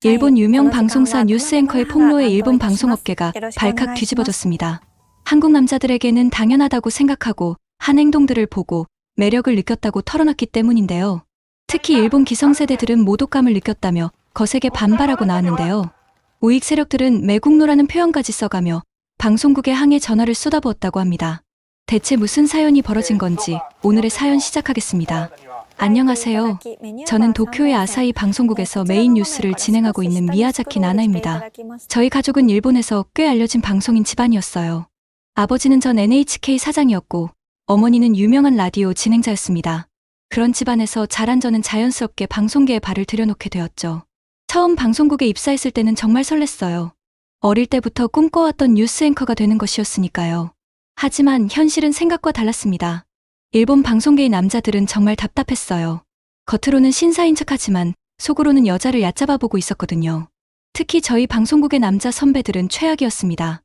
일본 유명 방송사 뉴스 앵커의 폭로에 일본 방송업계가 발칵 뒤집어졌습니다. 한국 남자들에게는 당연하다고 생각하고 한 행동들을 보고 매력을 느꼈다고 털어놨기 때문인데요. 특히 일본 기성세대들은 모독감을 느꼈다며 거세게 반발하고 나왔는데요. 우익 세력들은 매국노라는 표현까지 써가며 방송국에 항의 전화를 쏟아부었다고 합니다. 대체 무슨 사연이 벌어진 건지 오늘의 사연 시작하겠습니다. 안녕하세요. 저는 도쿄의 아사히 방송국에서 메인 뉴스를 진행하고 있는 미야자키 나나입니다. 저희 가족은 일본에서 꽤 알려진 방송인 집안이었어요. 아버지는 전 NHK 사장이었고 어머니는 유명한 라디오 진행자였습니다. 그런 집안에서 자란 저는 자연스럽게 방송계에 발을 들여놓게 되었죠. 처음 방송국에 입사했을 때는 정말 설렜어요. 어릴 때부터 꿈꿔왔던 뉴스 앵커가 되는 것이었으니까요. 하지만 현실은 생각과 달랐습니다. 일본 방송계의 남자들은 정말 답답했어요. 겉으로는 신사인 척하지만 속으로는 여자를 얕잡아보고 있었거든요. 특히 저희 방송국의 남자 선배들은 최악이었습니다.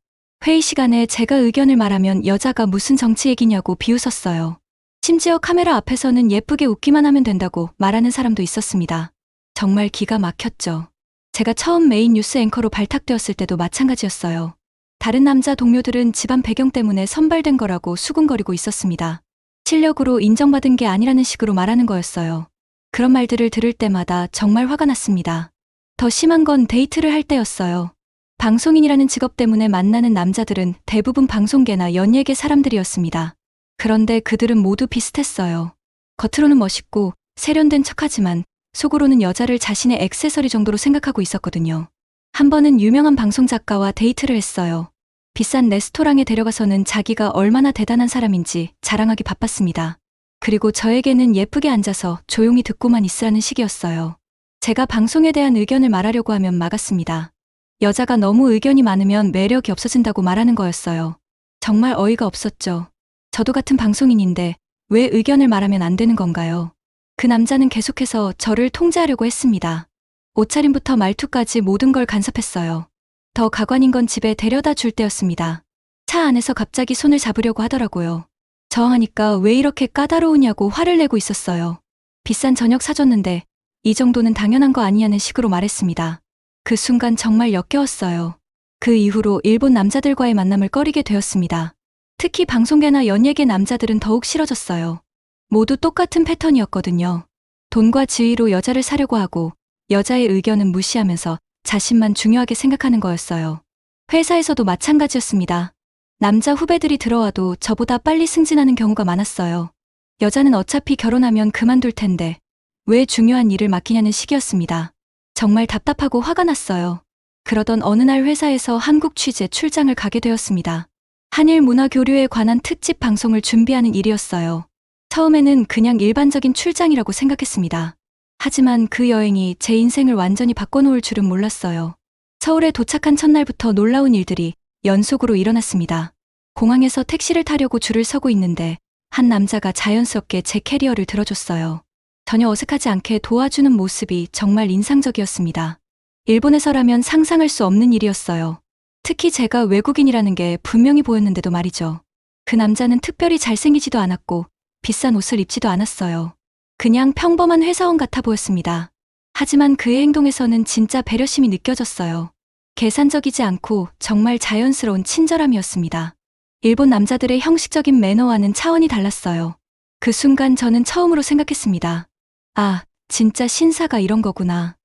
회의 시간에 제가 의견을 말하면 여자가 무슨 정치 얘기냐고 비웃었어요. 심지어 카메라 앞에서는 예쁘게 웃기만 하면 된다고 말하는 사람도 있었습니다. 정말 기가 막혔죠. 제가 처음 메인 뉴스 앵커로 발탁되었을 때도 마찬가지였어요. 다른 남자 동료들은 집안 배경 때문에 선발된 거라고 수군거리고 있었습니다. 실력으로 인정받은 게 아니라는 식으로 말하는 거였어요. 그런 말들을 들을 때마다 정말 화가 났습니다. 더 심한 건 데이트를 할 때였어요. 방송인이라는 직업 때문에 만나는 남자들은 대부분 방송계나 연예계 사람들이었습니다. 그런데 그들은 모두 비슷했어요. 겉으로는 멋있고 세련된 척하지만 속으로는 여자를 자신의 액세서리 정도로 생각하고 있었거든요. 한 번은 유명한 방송작가와 데이트를 했어요. 비싼 레스토랑에 데려가서는 자기가 얼마나 대단한 사람인지 자랑하기 바빴습니다. 그리고 저에게는 예쁘게 앉아서 조용히 듣고만 있으라는 식이었어요. 제가 방송에 대한 의견을 말하려고 하면 막았습니다. 여자가 너무 의견이 많으면 매력이 없어진다고 말하는 거였어요. 정말 어이가 없었죠. 저도 같은 방송인인데 왜 의견을 말하면 안 되는 건가요? 그 남자는 계속해서 저를 통제하려고 했습니다. 옷차림부터 말투까지 모든 걸 간섭했어요. 더 가관인 건 집에 데려다 줄 때였습니다. 차 안에서 갑자기 손을 잡으려고 하더라고요. 저항하니까 왜 이렇게 까다로우냐고 화를 내고 있었어요. 비싼 저녁 사줬는데 이 정도는 당연한 거 아니냐는 식으로 말했습니다. 그 순간 정말 역겨웠어요. 그 이후로 일본 남자들과의 만남을 꺼리게 되었습니다. 특히 방송계나 연예계 남자들은 더욱 싫어졌어요. 모두 똑같은 패턴이었거든요. 돈과 지위로 여자를 사려고 하고 여자의 의견은 무시하면서 자신만 중요하게 생각하는 거였어요. 회사에서도 마찬가지였습니다. 남자 후배들이 들어와도 저보다 빨리 승진하는 경우가 많았어요. 여자는 어차피 결혼하면 그만둘 텐데 왜 중요한 일을 맡기냐는 식이었습니다. 정말 답답하고 화가 났어요. 그러던 어느 날 회사에서 한국 취재 출장을 가게 되었습니다. 한일 문화 교류에 관한 특집 방송을 준비하는 일이었어요. 처음에는 그냥 일반적인 출장이라고 생각했습니다. 하지만 그 여행이 제 인생을 완전히 바꿔놓을 줄은 몰랐어요. 서울에 도착한 첫날부터 놀라운 일들이 연속으로 일어났습니다. 공항에서 택시를 타려고 줄을 서고 있는데 한 남자가 자연스럽게 제 캐리어를 들어줬어요. 전혀 어색하지 않게 도와주는 모습이 정말 인상적이었습니다. 일본에서라면 상상할 수 없는 일이었어요. 특히 제가 외국인이라는 게 분명히 보였는데도 말이죠. 그 남자는 특별히 잘생기지도 않았고 비싼 옷을 입지도 않았어요. 그냥 평범한 회사원 같아 보였습니다. 하지만 그의 행동에서는 진짜 배려심이 느껴졌어요. 계산적이지 않고 정말 자연스러운 친절함이었습니다. 일본 남자들의 형식적인 매너와는 차원이 달랐어요. 그 순간 저는 처음으로 생각했습니다. 아, 진짜 신사가 이런 거구나.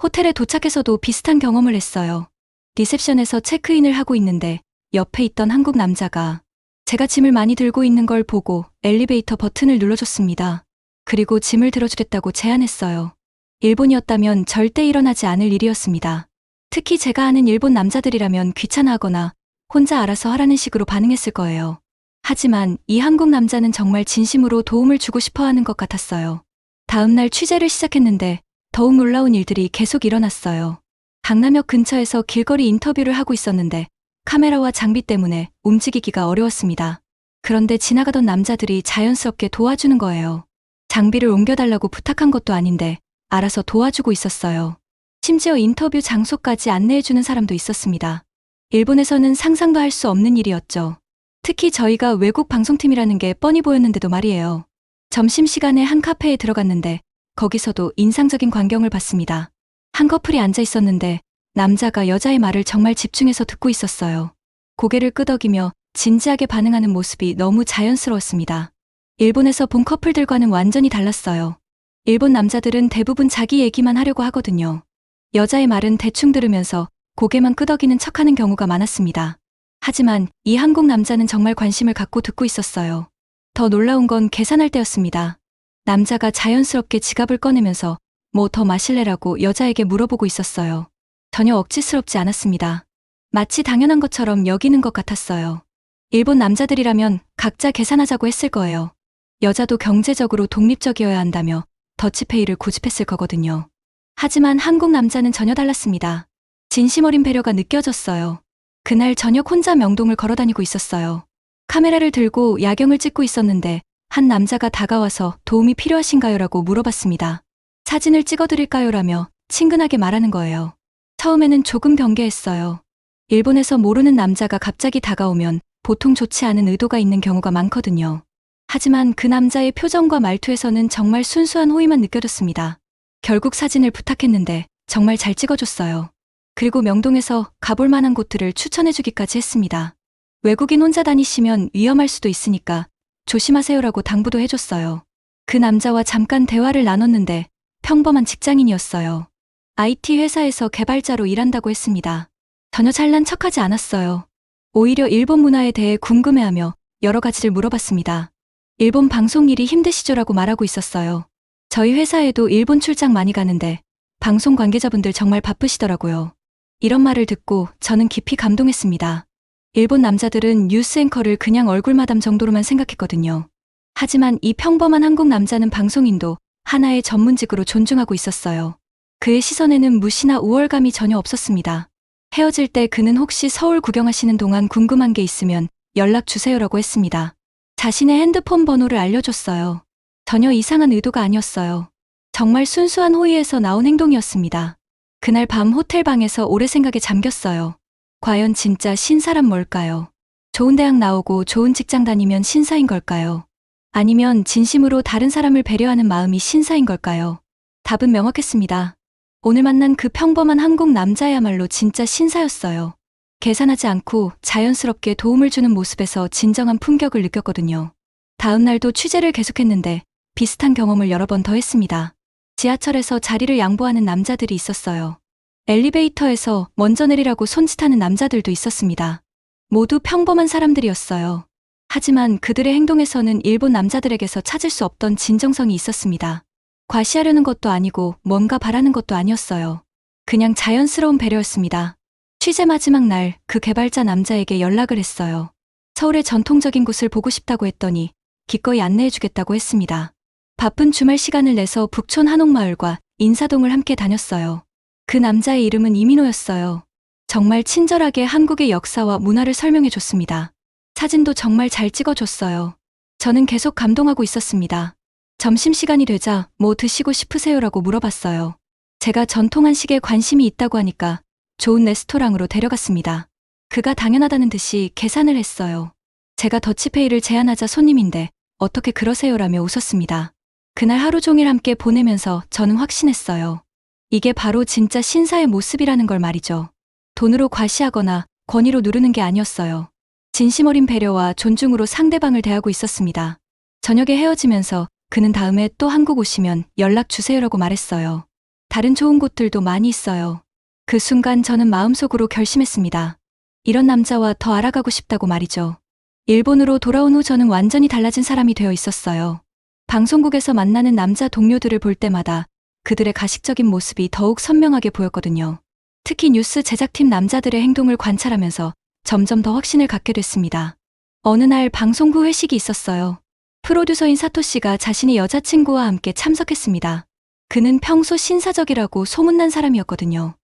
호텔에 도착해서도 비슷한 경험을 했어요. 리셉션에서 체크인을 하고 있는데 옆에 있던 한국 남자가 제가 짐을 많이 들고 있는 걸 보고 엘리베이터 버튼을 눌러줬습니다. 그리고 짐을 들어주겠다고 제안했어요. 일본이었다면 절대 일어나지 않을 일이었습니다. 특히 제가 아는 일본 남자들이라면 귀찮아하거나 혼자 알아서 하라는 식으로 반응했을 거예요. 하지만 이 한국 남자는 정말 진심으로 도움을 주고 싶어 하는 것 같았어요. 다음 날 취재를 시작했는데 더욱 놀라운 일들이 계속 일어났어요. 강남역 근처에서 길거리 인터뷰를 하고 있었는데 카메라와 장비 때문에 움직이기가 어려웠습니다. 그런데 지나가던 남자들이 자연스럽게 도와주는 거예요. 장비를 옮겨달라고 부탁한 것도 아닌데 알아서 도와주고 있었어요. 심지어 인터뷰 장소까지 안내해주는 사람도 있었습니다. 일본에서는 상상도 할 수 없는 일이었죠. 특히 저희가 외국 방송팀이라는 게 뻔히 보였는데도 말이에요. 점심시간에 한 카페에 들어갔는데 거기서도 인상적인 광경을 봤습니다. 한 커플이 앉아 있었는데 남자가 여자의 말을 정말 집중해서 듣고 있었어요. 고개를 끄덕이며 진지하게 반응하는 모습이 너무 자연스러웠습니다. 일본에서 본 커플들과는 완전히 달랐어요. 일본 남자들은 대부분 자기 얘기만 하려고 하거든요. 여자의 말은 대충 들으면서 고개만 끄덕이는 척하는 경우가 많았습니다. 하지만 이 한국 남자는 정말 관심을 갖고 듣고 있었어요. 더 놀라운 건 계산할 때였습니다. 남자가 자연스럽게 지갑을 꺼내면서 뭐 더 마실래라고 여자에게 물어보고 있었어요. 전혀 억지스럽지 않았습니다. 마치 당연한 것처럼 여기는 것 같았어요. 일본 남자들이라면 각자 계산하자고 했을 거예요. 여자도 경제적으로 독립적이어야 한다며 더치페이를 고집했을 거거든요. 하지만 한국 남자는 전혀 달랐습니다. 진심 어린 배려가 느껴졌어요. 그날 저녁 혼자 명동을 걸어다니고 있었어요. 카메라를 들고 야경을 찍고 있었는데 한 남자가 다가와서 도움이 필요하신가요라고 물어봤습니다. 사진을 찍어드릴까요라며 친근하게 말하는 거예요. 처음에는 조금 경계했어요. 일본에서 모르는 남자가 갑자기 다가오면 보통 좋지 않은 의도가 있는 경우가 많거든요. 하지만 그 남자의 표정과 말투에서는 정말 순수한 호의만 느껴졌습니다. 결국 사진을 부탁했는데 정말 잘 찍어줬어요. 그리고 명동에서 가볼 만한 곳들을 추천해주기까지 했습니다. 외국인 혼자 다니시면 위험할 수도 있으니까 조심하세요라고 당부도 해줬어요. 그 남자와 잠깐 대화를 나눴는데 평범한 직장인이었어요. IT 회사에서 개발자로 일한다고 했습니다. 전혀 잘난 척하지 않았어요. 오히려 일본 문화에 대해 궁금해하며 여러 가지를 물어봤습니다. 일본 방송 일이 힘드시죠라고 말하고 있었어요. 저희 회사에도 일본 출장 많이 가는데 방송 관계자분들 정말 바쁘시더라고요. 이런 말을 듣고 저는 깊이 감동했습니다. 일본 남자들은 뉴스 앵커를 그냥 얼굴마담 정도로만 생각했거든요. 하지만 이 평범한 한국 남자는 방송인도 하나의 전문직으로 존중하고 있었어요. 그의 시선에는 무시나 우월감이 전혀 없었습니다. 헤어질 때 그는 혹시 서울 구경하시는 동안 궁금한 게 있으면 연락 주세요라고 했습니다. 자신의 핸드폰 번호를 알려줬어요. 전혀 이상한 의도가 아니었어요. 정말 순수한 호의에서 나온 행동이었습니다. 그날 밤 호텔 방에서 오래 생각에 잠겼어요. 과연 진짜 신사란 뭘까요? 좋은 대학 나오고 좋은 직장 다니면 신사인 걸까요? 아니면 진심으로 다른 사람을 배려하는 마음이 신사인 걸까요? 답은 명확했습니다. 오늘 만난 그 평범한 한국 남자야말로 진짜 신사였어요. 계산하지 않고 자연스럽게 도움을 주는 모습에서 진정한 품격을 느꼈거든요. 다음 날도 취재를 계속했는데 비슷한 경험을 여러 번 더 했습니다. 지하철에서 자리를 양보하는 남자들이 있었어요. 엘리베이터에서 먼저 내리라고 손짓하는 남자들도 있었습니다. 모두 평범한 사람들이었어요. 하지만 그들의 행동에서는 일본 남자들에게서 찾을 수 없던 진정성이 있었습니다. 과시하려는 것도 아니고 뭔가 바라는 것도 아니었어요. 그냥 자연스러운 배려였습니다. 취재 마지막 날 그 개발자 남자에게 연락을 했어요. 서울의 전통적인 곳을 보고 싶다고 했더니 기꺼이 안내해주겠다고 했습니다. 바쁜 주말 시간을 내서 북촌 한옥마을과 인사동을 함께 다녔어요. 그 남자의 이름은 이민호였어요. 정말 친절하게 한국의 역사와 문화를 설명해줬습니다. 사진도 정말 잘 찍어줬어요. 저는 계속 감동하고 있었습니다. 점심시간이 되자 뭐 드시고 싶으세요라고 물어봤어요. 제가 전통 한식에 관심이 있다고 하니까 좋은 레스토랑으로 데려갔습니다. 그가 당연하다는 듯이 계산을 했어요. 제가 더치페이를 제안하자 손님인데 어떻게 그러세요라며 웃었습니다. 그날 하루 종일 함께 보내면서 저는 확신했어요. 이게 바로 진짜 신사의 모습이라는 걸 말이죠. 돈으로 과시하거나 권위로 누르는 게 아니었어요. 진심 어린 배려와 존중으로 상대방을 대하고 있었습니다. 저녁에 헤어지면서 그는 다음에 또 한국 오시면 연락 주세요라고 말했어요. 다른 좋은 곳들도 많이 있어요. 그 순간 저는 마음속으로 결심했습니다. 이런 남자와 더 알아가고 싶다고 말이죠. 일본으로 돌아온 후 저는 완전히 달라진 사람이 되어 있었어요. 방송국에서 만나는 남자 동료들을 볼 때마다 그들의 가식적인 모습이 더욱 선명하게 보였거든요. 특히 뉴스 제작팀 남자들의 행동을 관찰하면서 점점 더 확신을 갖게 됐습니다. 어느 날 방송 후 회식이 있었어요. 프로듀서인 사토 씨가 자신의 여자친구와 함께 참석했습니다. 그는 평소 신사적이라고 소문난 사람이었거든요.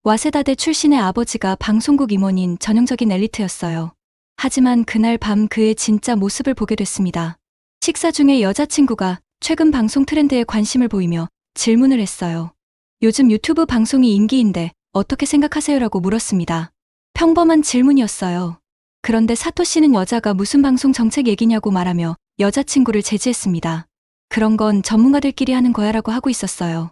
와세다대 출신의 아버지가 방송국 임원인 전형적인 엘리트였어요. 하지만 그날 밤 그의 진짜 모습을 보게 됐습니다. 식사 중에 여자친구가 최근 방송 트렌드에 관심을 보이며 질문을 했어요. 요즘 유튜브 방송이 인기인데 어떻게 생각하세요라고 물었습니다. 평범한 질문이었어요. 그런데 사토 씨는 여자가 무슨 방송 정책 얘기냐고 말하며 여자친구를 제지했습니다. 그런 건 전문가들끼리 하는 거야라고 하고 있었어요.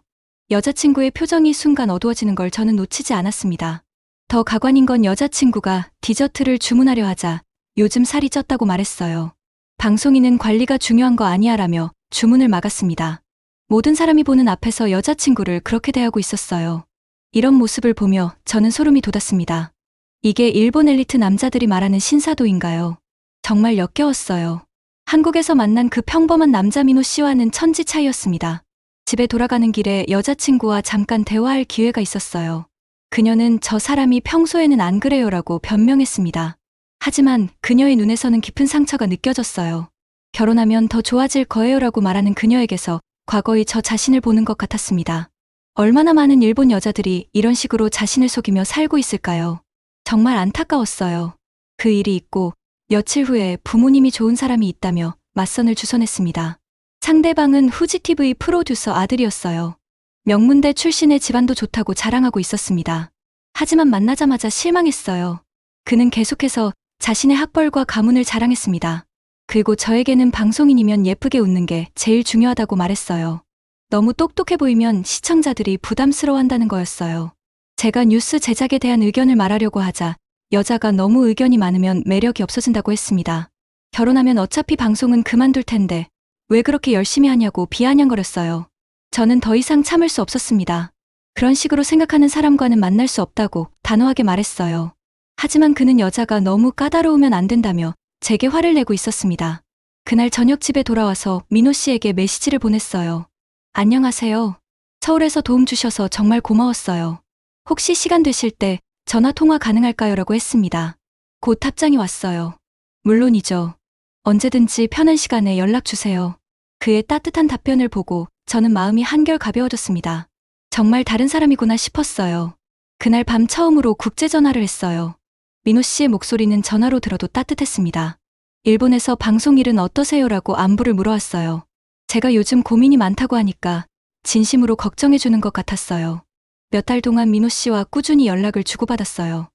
여자친구의 표정이 순간 어두워지는 걸 저는 놓치지 않았습니다. 더 가관인 건 여자친구가 디저트를 주문하려 하자 요즘 살이 쪘다고 말했어요. 방송인은 관리가 중요한 거 아니야라며 주문을 막았습니다. 모든 사람이 보는 앞에서 여자친구를 그렇게 대하고 있었어요. 이런 모습을 보며 저는 소름이 돋았습니다. 이게 일본 엘리트 남자들이 말하는 신사도인가요? 정말 역겨웠어요. 한국에서 만난 그 평범한 남자 민호 씨와는 천지 차이였습니다. 집에 돌아가는 길에 여자친구와 잠깐 대화할 기회가 있었어요. 그녀는 저 사람이 평소에는 안 그래요라고 변명했습니다. 하지만 그녀의 눈에서는 깊은 상처가 느껴졌어요. 결혼하면 더 좋아질 거예요라고 말하는 그녀에게서 과거의 저 자신을 보는 것 같았습니다. 얼마나 많은 일본 여자들이 이런 식으로 자신을 속이며 살고 있을까요? 정말 안타까웠어요. 그 일이 있고 며칠 후에 부모님이 좋은 사람이 있다며 맞선을 주선했습니다. 상대방은 후지TV 프로듀서 아들이었어요. 명문대 출신의 집안도 좋다고 자랑하고 있었습니다. 하지만 만나자마자 실망했어요. 그는 계속해서 자신의 학벌과 가문을 자랑했습니다. 그리고 저에게는 방송인이면 예쁘게 웃는 게 제일 중요하다고 말했어요. 너무 똑똑해 보이면 시청자들이 부담스러워한다는 거였어요. 제가 뉴스 제작에 대한 의견을 말하려고 하자 여자가 너무 의견이 많으면 매력이 없어진다고 했습니다. 결혼하면 어차피 방송은 그만둘 텐데 왜 그렇게 열심히 하냐고 비아냥거렸어요. 저는 더 이상 참을 수 없었습니다. 그런 식으로 생각하는 사람과는 만날 수 없다고 단호하게 말했어요. 하지만 그는 여자가 너무 까다로우면 안 된다며 제게 화를 내고 있었습니다. 그날 저녁 집에 돌아와서 민호 씨에게 메시지를 보냈어요. 안녕하세요. 서울에서 도움 주셔서 정말 고마웠어요. 혹시 시간 되실 때 전화 통화 가능할까요? 라고 했습니다. 곧 답장이 왔어요. 물론이죠. 언제든지 편한 시간에 연락 주세요. 그의 따뜻한 답변을 보고 저는 마음이 한결 가벼워졌습니다. 정말 다른 사람이구나 싶었어요. 그날 밤 처음으로 국제 전화를 했어요. 민호 씨의 목소리는 전화로 들어도 따뜻했습니다. 일본에서 방송 일은 어떠세요라고 안부를 물어왔어요. 제가 요즘 고민이 많다고 하니까 진심으로 걱정해주는 것 같았어요. 몇 달 동안 민호 씨와 꾸준히 연락을 주고받았어요.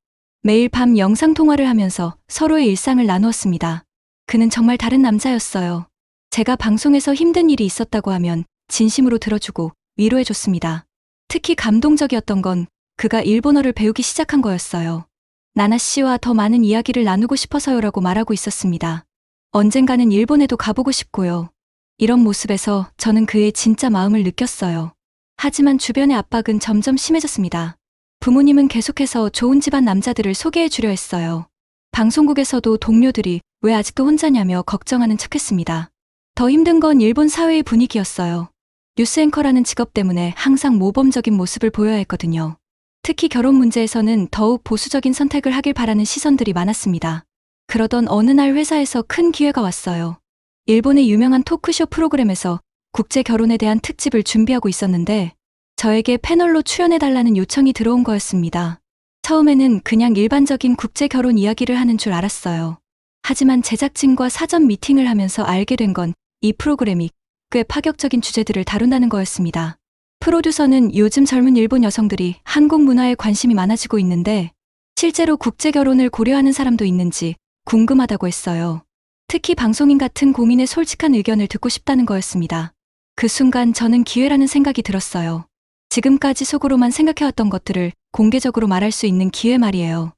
매일 밤 영상통화를 하면서 서로의 일상을 나누었습니다. 그는 정말 다른 남자였어요. 제가 방송에서 힘든 일이 있었다고 하면 진심으로 들어주고 위로해줬습니다. 특히 감동적이었던 건 그가 일본어를 배우기 시작한 거였어요. 나나 씨와 더 많은 이야기를 나누고 싶어서요라고 말하고 있었습니다. 언젠가는 일본에도 가보고 싶고요. 이런 모습에서 저는 그의 진짜 마음을 느꼈어요. 하지만 주변의 압박은 점점 심해졌습니다. 부모님은 계속해서 좋은 집안 남자들을 소개해 주려 했어요. 방송국에서도 동료들이 왜 아직도 혼자냐며 걱정하는 척했습니다. 더 힘든 건 일본 사회의 분위기였어요. 뉴스 앵커라는 직업 때문에 항상 모범적인 모습을 보여야 했거든요. 특히 결혼 문제에서는 더욱 보수적인 선택을 하길 바라는 시선들이 많았습니다. 그러던 어느 날 회사에서 큰 기회가 왔어요. 일본의 유명한 토크쇼 프로그램에서 국제 결혼에 대한 특집을 준비하고 있었는데 저에게 패널로 출연해달라는 요청이 들어온 거였습니다. 처음에는 그냥 일반적인 국제 결혼 이야기를 하는 줄 알았어요. 하지만 제작진과 사전 미팅을 하면서 알게 된 건 이 프로그램이 꽤 파격적인 주제들을 다룬다는 거였습니다. 프로듀서는 요즘 젊은 일본 여성들이 한국 문화에 관심이 많아지고 있는데 실제로 국제 결혼을 고려하는 사람도 있는지 궁금하다고 했어요. 특히 방송인 같은 공인의 솔직한 의견을 듣고 싶다는 거였습니다. 그 순간 저는 기회라는 생각이 들었어요. 지금까지 속으로만 생각해왔던 것들을 공개적으로 말할 수 있는 기회 말이에요.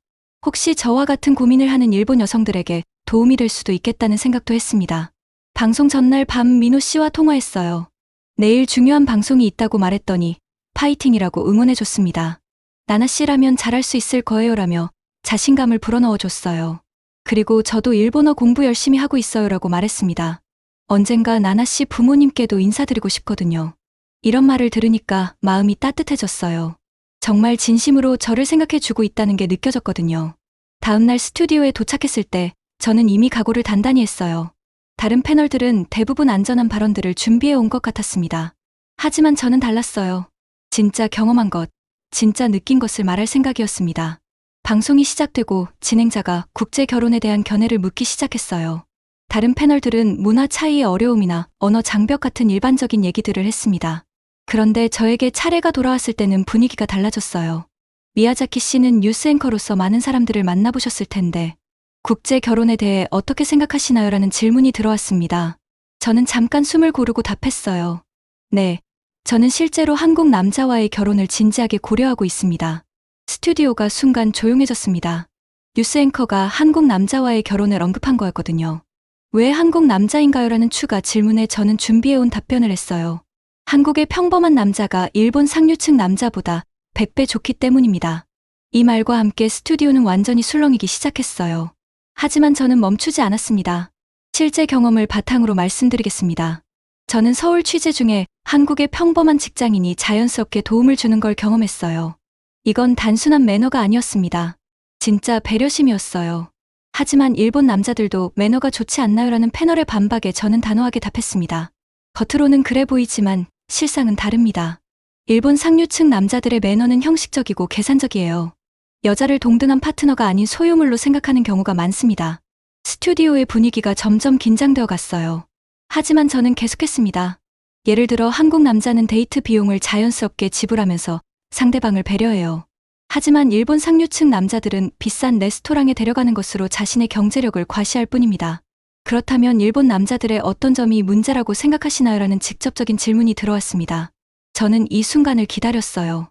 혹시 저와 같은 고민을 하는 일본 여성들에게 도움이 될 수도 있겠다는 생각도 했습니다. 방송 전날 밤 민호 씨와 통화했어요. 내일 중요한 방송이 있다고 말했더니 파이팅이라고 응원해줬습니다. 나나 씨라면 잘할 수 있을 거예요라며 자신감을 불어넣어줬어요. 그리고 저도 일본어 공부 열심히 하고 있어요라고 말했습니다. 언젠가 나나 씨 부모님께도 인사드리고 싶거든요. 이런 말을 들으니까 마음이 따뜻해졌어요. 정말 진심으로 저를 생각해주고 있다는 게 느껴졌거든요. 다음날 스튜디오에 도착했을 때 저는 이미 각오를 단단히 했어요. 다른 패널들은 대부분 안전한 발언들을 준비해 온 것 같았습니다. 하지만 저는 달랐어요. 진짜 경험한 것, 진짜 느낀 것을 말할 생각이었습니다. 방송이 시작되고 진행자가 국제 결혼에 대한 견해를 묻기 시작했어요. 다른 패널들은 문화 차이의 어려움이나 언어 장벽 같은 일반적인 얘기들을 했습니다. 그런데 저에게 차례가 돌아왔을 때는 분위기가 달라졌어요. 미야자키 씨는 뉴스 앵커로서 많은 사람들을 만나보셨을 텐데 국제 결혼에 대해 어떻게 생각하시나요? 라는 질문이 들어왔습니다. 저는 잠깐 숨을 고르고 답했어요. 네, 저는 실제로 한국 남자와의 결혼을 진지하게 고려하고 있습니다. 스튜디오가 순간 조용해졌습니다. 뉴스 앵커가 한국 남자와의 결혼을 언급한 거였거든요. 왜 한국 남자인가요? 라는 추가 질문에 저는 준비해온 답변을 했어요. 한국의 평범한 남자가 일본 상류층 남자보다 100배 좋기 때문입니다. 이 말과 함께 스튜디오는 완전히 술렁이기 시작했어요. 하지만 저는 멈추지 않았습니다. 실제 경험을 바탕으로 말씀드리겠습니다. 저는 서울 취재 중에 한국의 평범한 직장인이 자연스럽게 도움을 주는 걸 경험했어요. 이건 단순한 매너가 아니었습니다. 진짜 배려심이었어요. 하지만 일본 남자들도 매너가 좋지 않나요? 라는 패널의 반박에 저는 단호하게 답했습니다. 겉으로는 그래 보이지만 실상은 다릅니다. 일본 상류층 남자들의 매너는 형식적이고 계산적이에요. 여자를 동등한 파트너가 아닌 소유물로 생각하는 경우가 많습니다. 스튜디오의 분위기가 점점 긴장되어 갔어요. 하지만 저는 계속했습니다. 예를 들어 한국 남자는 데이트 비용을 자연스럽게 지불하면서 상대방을 배려해요. 하지만 일본 상류층 남자들은 비싼 레스토랑에 데려가는 것으로 자신의 경제력을 과시할 뿐입니다. 그렇다면 일본 남자들의 어떤 점이 문제라고 생각하시나요? 라는 직접적인 질문이 들어왔습니다. 저는 이 순간을 기다렸어요.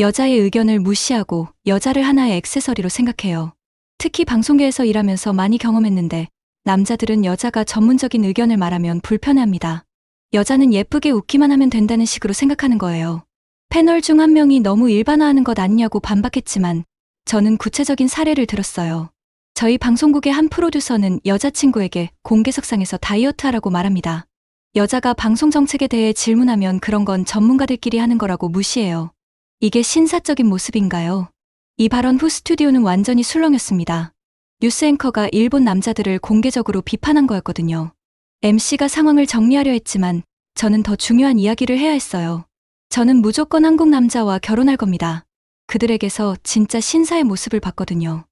여자의 의견을 무시하고 여자를 하나의 액세서리로 생각해요. 특히 방송계에서 일하면서 많이 경험했는데 남자들은 여자가 전문적인 의견을 말하면 불편해합니다. 여자는 예쁘게 웃기만 하면 된다는 식으로 생각하는 거예요. 패널 중 한 명이 너무 일반화하는 것 아니냐고 반박했지만 저는 구체적인 사례를 들었어요. 저희 방송국의 한 프로듀서는 여자친구에게 공개석상에서 다이어트하라고 말합니다. 여자가 방송 정책에 대해 질문하면 그런 건 전문가들끼리 하는 거라고 무시해요. 이게 신사적인 모습인가요? 이 발언 후 스튜디오는 완전히 술렁였습니다. 뉴스 앵커가 일본 남자들을 공개적으로 비판한 거였거든요. MC가 상황을 정리하려 했지만 저는 더 중요한 이야기를 해야 했어요. 저는 무조건 한국 남자와 결혼할 겁니다. 그들에게서 진짜 신사의 모습을 봤거든요.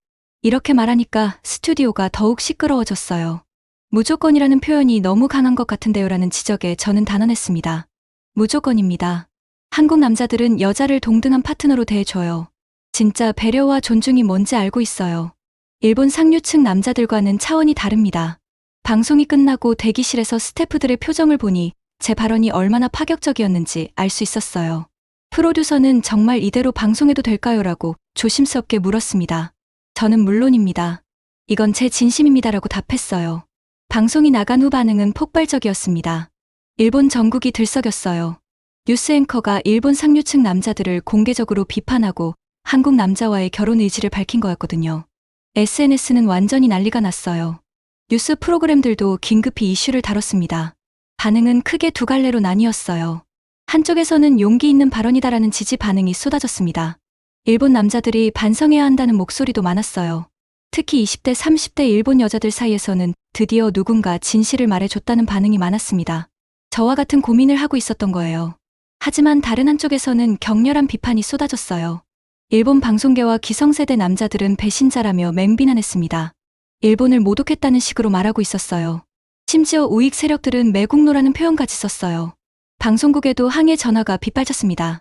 이렇게 말하니까 스튜디오가 더욱 시끄러워졌어요. 무조건이라는 표현이 너무 강한 것 같은데요 라는 지적에 저는 단언했습니다. 무조건입니다. 한국 남자들은 여자를 동등한 파트너로 대해줘요. 진짜 배려와 존중이 뭔지 알고 있어요. 일본 상류층 남자들과는 차원이 다릅니다. 방송이 끝나고 대기실에서 스태프들의 표정을 보니 제 발언이 얼마나 파격적이었는지 알 수 있었어요. 프로듀서는 정말 이대로 방송해도 될까요? 라고 조심스럽게 물었습니다. 저는 물론입니다. 이건 제 진심입니다라고 답했어요. 방송이 나간 후 반응은 폭발적이었습니다. 일본 전국이 들썩였어요. 뉴스 앵커가 일본 상류층 남자들을 공개적으로 비판하고 한국 남자와의 결혼 의지를 밝힌 거였거든요. SNS는 완전히 난리가 났어요. 뉴스 프로그램들도 긴급히 이슈를 다뤘습니다. 반응은 크게 두 갈래로 나뉘었어요. 한쪽에서는 용기 있는 발언이다라는 지지 반응이 쏟아졌습니다. 일본 남자들이 반성해야 한다는 목소리도 많았어요. 특히 20대, 30대 일본 여자들 사이에서는 드디어 누군가 진실을 말해줬다는 반응이 많았습니다. 저와 같은 고민을 하고 있었던 거예요. 하지만 다른 한쪽에서는 격렬한 비판이 쏟아졌어요. 일본 방송계와 기성세대 남자들은 배신자라며 맹비난했습니다. 일본을 모독했다는 식으로 말하고 있었어요. 심지어 우익 세력들은 매국노라는 표현까지 썼어요. 방송국에도 항해 전화가 빗발쳤습니다.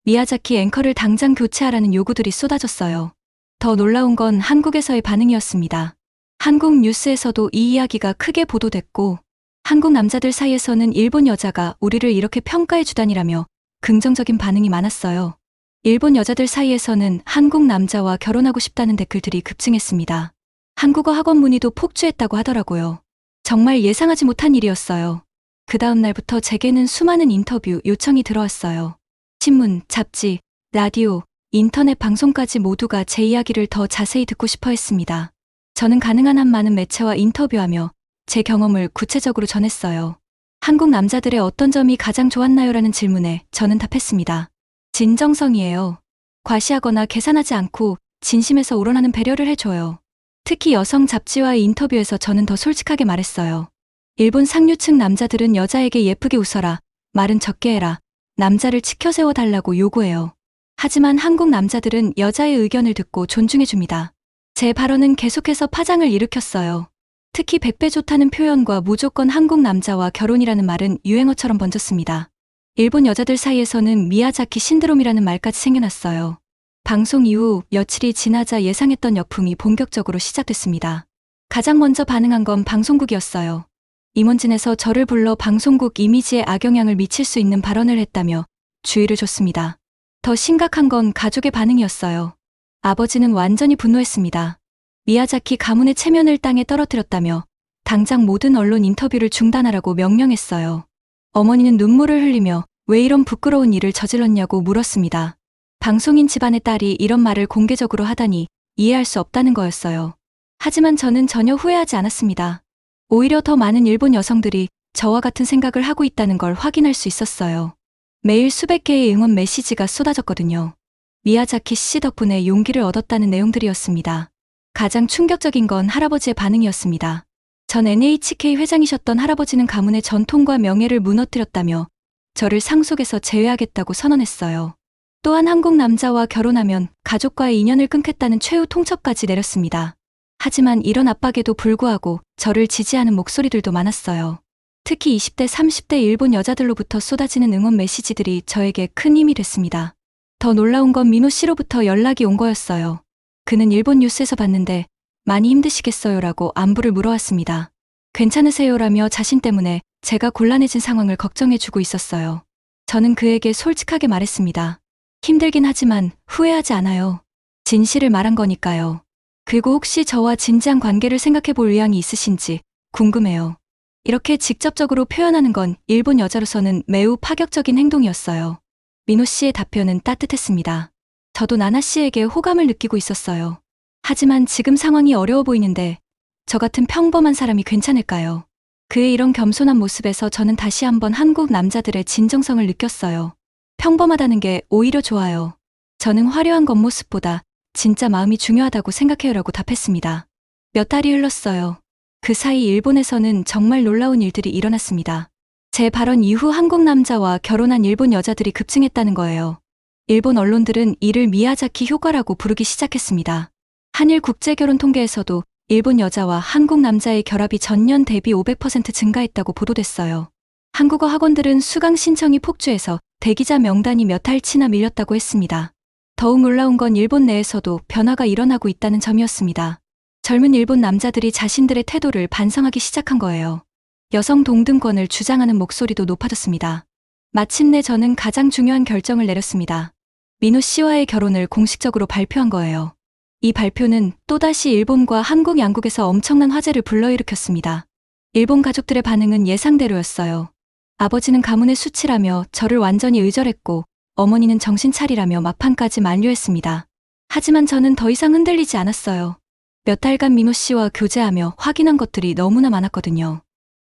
미야자키 앵커를 당장 교체하라는 요구들이 쏟아졌어요. 더 놀라운 건 한국에서의 반응이었습니다. 한국 뉴스에서도 이 이야기가 크게 보도됐고 한국 남자들 사이에서는 일본 여자가 우리를 이렇게 평가해 주다니라며 긍정적인 반응이 많았어요. 일본 여자들 사이에서는 한국 남자와 결혼하고 싶다는 댓글들이 급증했습니다. 한국어 학원 문의도 폭주했다고 하더라고요. 정말 예상하지 못한 일이었어요. 그 다음 날부터 제게는 수많은 인터뷰 요청이 들어왔어요. 신문, 잡지, 라디오, 인터넷 방송까지 모두가 제 이야기를 더 자세히 듣고 싶어 했습니다. 저는 가능한 한 많은 매체와 인터뷰하며 제 경험을 구체적으로 전했어요. 한국 남자들의 어떤 점이 가장 좋았나요? 라는 질문에 저는 답했습니다. 진정성이에요. 과시하거나 계산하지 않고 진심에서 우러나는 배려를 해줘요. 특히 여성 잡지와의 인터뷰에서 저는 더 솔직하게 말했어요. 일본 상류층 남자들은 여자에게 예쁘게 웃어라, 말은 적게 해라, 남자를 치켜 세워달라고 요구해요. 하지만 한국 남자들은 여자의 의견을 듣고 존중해줍니다. 제 발언은 계속해서 파장을 일으켰어요. 특히 100배 좋다는 표현과 무조건 한국 남자와 결혼이라는 말은 유행어처럼 번졌습니다. 일본 여자들 사이에서는 미야자키 신드롬이라는 말까지 생겨났어요. 방송 이후 며칠이 지나자 예상했던 역풍이 본격적으로 시작됐습니다. 가장 먼저 반응한 건 방송국이었어요. 임원진에서 저를 불러 방송국 이미지에 악영향을 미칠 수 있는 발언을 했다며 주의를 줬습니다. 더 심각한 건 가족의 반응이었어요. 아버지는 완전히 분노했습니다. 미야자키 가문의 체면을 땅에 떨어뜨렸다며 당장 모든 언론 인터뷰를 중단하라고 명령했어요. 어머니는 눈물을 흘리며 왜 이런 부끄러운 일을 저질렀냐고 물었습니다. 방송인 집안의 딸이 이런 말을 공개적으로 하다니 이해할 수 없다는 거였어요. 하지만 저는 전혀 후회하지 않았습니다. 오히려 더 많은 일본 여성들이 저와 같은 생각을 하고 있다는 걸 확인할 수 있었어요. 매일 수백 개의 응원 메시지가 쏟아졌거든요. 미야자키 씨 덕분에 용기를 얻었다는 내용들이었습니다. 가장 충격적인 건 할아버지의 반응이었습니다. 전 NHK 회장이셨던 할아버지는 가문의 전통과 명예를 무너뜨렸다며 저를 상속에서 제외하겠다고 선언했어요. 또한 한국 남자와 결혼하면 가족과의 인연을 끊겠다는 최후 통첩까지 내렸습니다. 하지만 이런 압박에도 불구하고 저를 지지하는 목소리들도 많았어요. 특히 20대, 30대 일본 여자들로부터 쏟아지는 응원 메시지들이 저에게 큰 힘이 됐습니다. 더 놀라운 건 민호 씨로부터 연락이 온 거였어요. 그는 일본 뉴스에서 봤는데 많이 힘드시겠어요라고 안부를 물어왔습니다. 괜찮으세요라며 자신 때문에 제가 곤란해진 상황을 걱정해주고 있었어요. 저는 그에게 솔직하게 말했습니다. 힘들긴 하지만 후회하지 않아요. 진실을 말한 거니까요. 그리고 혹시 저와 진지한 관계를 생각해 볼 의향이 있으신지 궁금해요. 이렇게 직접적으로 표현하는 건 일본 여자로서는 매우 파격적인 행동이었어요. 민호 씨의 답변은 따뜻했습니다. 저도 나나 씨에게 호감을 느끼고 있었어요. 하지만 지금 상황이 어려워 보이는데 저 같은 평범한 사람이 괜찮을까요? 그의 이런 겸손한 모습에서 저는 다시 한번 한국 남자들의 진정성을 느꼈어요. 평범하다는 게 오히려 좋아요. 저는 화려한 겉모습보다 진짜 마음이 중요하다고 생각해요라고 답했습니다. 몇 달이 흘렀어요. 그 사이 일본에서는 정말 놀라운 일들이 일어났습니다. 제 발언 이후 한국 남자와 결혼한 일본 여자들이 급증했다는 거예요. 일본 언론들은 이를 미야자키 효과라고 부르기 시작했습니다. 한일 국제결혼 통계에서도 일본 여자와 한국 남자의 결합이 전년 대비 500% 증가했다고 보도됐어요. 한국어 학원들은 수강 신청이 폭주해서 대기자 명단이 몇 달치나 밀렸다고 했습니다. 더욱 놀라운 건 일본 내에서도 변화가 일어나고 있다는 점이었습니다. 젊은 일본 남자들이 자신들의 태도를 반성하기 시작한 거예요. 여성 동등권을 주장하는 목소리도 높아졌습니다. 마침내 저는 가장 중요한 결정을 내렸습니다. 민호 씨와의 결혼을 공식적으로 발표한 거예요. 이 발표는 또다시 일본과 한국 양국에서 엄청난 화제를 불러일으켰습니다. 일본 가족들의 반응은 예상대로였어요. 아버지는 가문의 수치라며 저를 완전히 의절했고 어머니는 정신 차리라며 막판까지 만류했습니다. 하지만 저는 더 이상 흔들리지 않았어요. 몇 달간 민호 씨와 교제하며 확인한 것들이 너무나 많았거든요.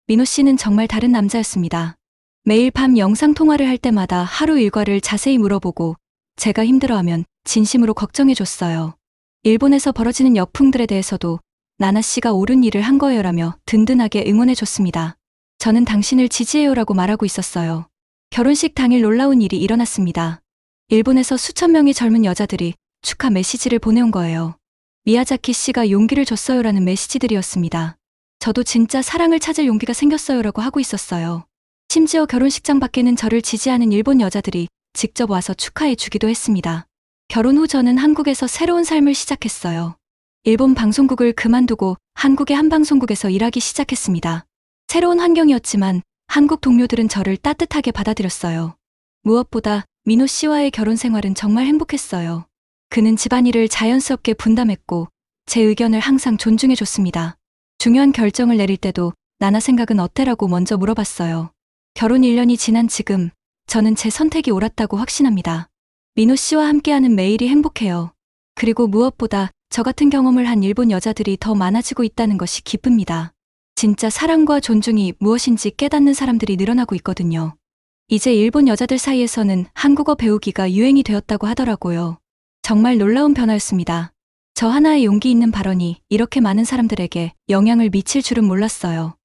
민호 씨는 정말 다른 남자였습니다. 매일 밤 영상통화를 할 때마다 하루 일과를 자세히 물어보고 제가 힘들어하면 진심으로 걱정해줬어요. 일본에서 벌어지는 역풍들에 대해서도 나나 씨가 옳은 일을 한 거예요라며 든든하게 응원해줬습니다. 저는 당신을 지지해요라고 말하고 있었어요. 결혼식 당일 놀라운 일이 일어났습니다. 일본에서 수천 명의 젊은 여자들이 축하 메시지를 보내온 거예요. 미야자키 씨가 용기를 줬어요라는 메시지들이었습니다. 저도 진짜 사랑을 찾을 용기가 생겼어요라고 하고 있었어요. 심지어 결혼식장 밖에는 저를 지지하는 일본 여자들이 직접 와서 축하해 주기도 했습니다. 결혼 후 저는 한국에서 새로운 삶을 시작했어요. 일본 방송국을 그만두고 한국의 한 방송국에서 일하기 시작했습니다. 새로운 환경이었지만 한국 동료들은 저를 따뜻하게 받아들였어요. 무엇보다 민호 씨와의 결혼 생활은 정말 행복했어요. 그는 집안일을 자연스럽게 분담했고 제 의견을 항상 존중해줬습니다. 중요한 결정을 내릴 때도 나나 생각은 어때라고 먼저 물어봤어요. 결혼 1년이 지난 지금 저는 제 선택이 옳았다고 확신합니다. 민호 씨와 함께하는 매일이 행복해요. 그리고 무엇보다 저 같은 경험을 한 일본 여자들이 더 많아지고 있다는 것이 기쁩니다. 진짜 사랑과 존중이 무엇인지 깨닫는 사람들이 늘어나고 있거든요. 이제 일본 여자들 사이에서는 한국어 배우기가 유행이 되었다고 하더라고요. 정말 놀라운 변화였습니다. 저 하나의 용기 있는 발언이 이렇게 많은 사람들에게 영향을 미칠 줄은 몰랐어요.